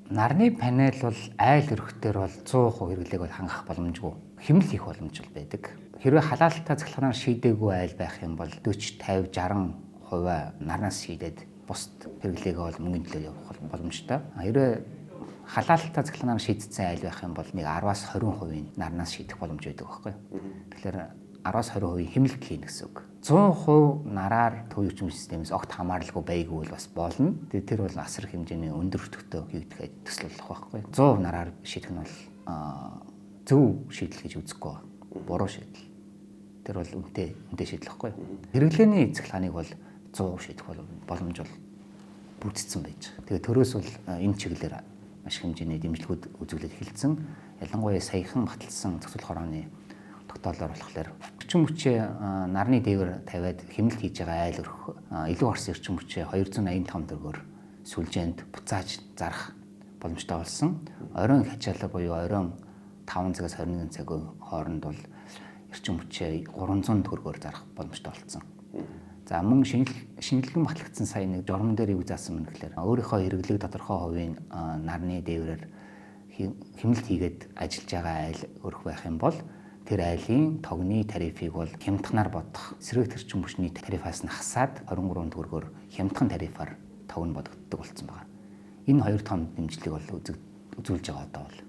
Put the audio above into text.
нарны панел бол айл өрхтөр бол 100% хэрэглээг бол хангах боломжгүй. Хэмнэл хийх боломж байдаг. Хэрвээ халаалтаа цахилгаанаар шийдээгүй айл байх юм бол 40, 50, 60% нарнаас шийдээд бусд хэрэглээг бол мөнгөний төлөө явуулах боломжтой. Хэрвээ халаалтаа цахилгаанаар шийдсэн айл байх юм бол нэг 10-аас 20% нарнаас шийдэх боломж байдаг байхгүй. Тэгэхээр 10-аас 20% хэмнэлт хийнэ гэсэн үг. 100% нараар төв өвчин системээс огт хамааралгүй байггүй бол бас болно. Тэр бол асар хэмжээний өндөр өртөгтэй хийгдэх төсөл болох байхгүй. 100% нараар шийдэх нь бол зөв шийдэл гэж үзэхгүй байна. Буруу шийдэл. Тэр бол үнэтэй шийдэл байхгүй. Хэрэглээний цахилгааныг бол 100% шийдэх боломж бол бүрдсэн байж. Тэгээ төрөөс бол энэ чиглэлээр маш хэмжээний дэмжлэгүүд үзүүлээд эхэлсэн. Ялангуяа саяхан баталсан зохицуулах хорооны тогтоолоор болохоор эрчим хүчээ нарны дээвэр тавиад хэмнэлт хийж байгаа айл өрх илүү орсон эрчим хүчээ 285 төгрөгөөр сүлжээнд буцааж зарах боломжтой болсон. Оройн хачаалал буюу оройн 5 цагаас 21 цагийн хооронд бол эрчим хүчээ 300 төгрөгөөр зарах боломжтой болсон. За мөн шинжилгэн батлагдсан сая нэг журам дээр юу заасан юм гэхээр өөрийнхөө хэрэглэг тодорхой хувийн нарны дээврээр хэмнэлт хийгээд ажиллаж байгаа айл өрх байх юм бол тэр айлын тогны тарифыг бол хямдханаар бодох эсрэг эрчим хүчний тарифаас нь хасаад 23 төгрөгөөр хямдхан тарифаар тог нь бодогддог болсон байна. Энэ хоёр том дэмжлэг бол үзүүлж байгаа одоо бол.